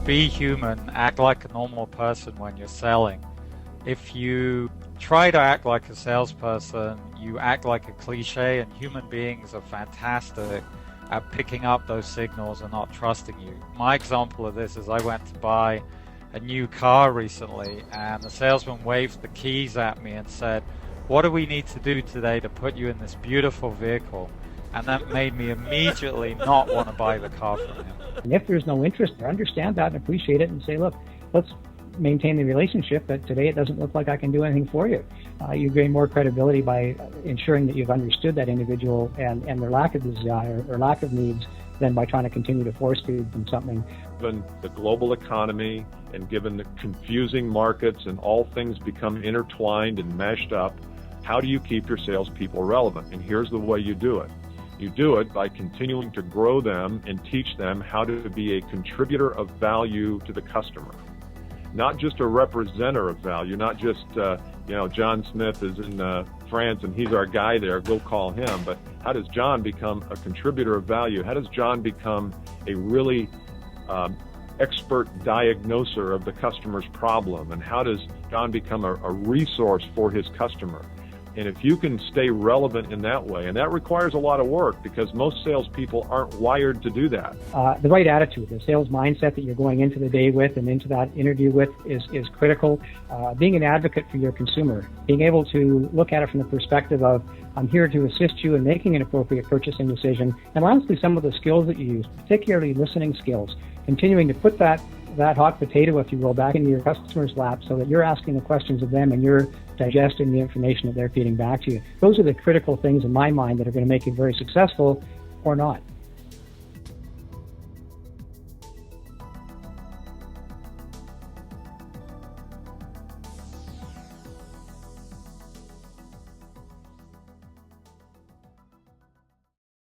be human, act like a normal person when you're selling. If you try to act like a salesperson, you act like a cliche, and human beings are fantastic at picking up those signals and not trusting you. My example of this is I went to buy a new car recently, and the salesman waved the keys at me and said, "What do we need to do today to put you in this beautiful vehicle?" And that made me immediately not want to buy the car from him. And if there's no interest, understand that and appreciate it and say, look, let's maintain the relationship, but today it doesn't look like I can do anything for you. You gain more credibility by ensuring that you've understood that individual and their lack of desire or lack of needs than by trying to continue to force feed them something. Given the global economy and given the confusing markets and all things become intertwined and meshed up, how do you keep your salespeople relevant? And here's the way you do it. You do it by continuing to grow them and teach them how to be a contributor of value to the customer. Not just a representative of value, not just, John Smith is in France and he's our guy there, go call him. But how does John become a contributor of value? How does John become a really expert diagnoser of the customer's problem? And how does John become a resource for his customer? And if you can stay relevant in that way, and that requires a lot of work because most salespeople aren't wired to do that. The right attitude, the sales mindset that you're going into the day with and into that interview with is critical. Being an advocate for your consumer, being able to look at it from the perspective of, I'm here to assist you in making an appropriate purchasing decision, and honestly some of the skills that you use, particularly listening skills, continuing to put that hot potato, if you will, back into your customer's lap so that you're asking the questions of them and you're digesting the information that they're feeding back to you. Those are the critical things in my mind that are going to make you very successful or not.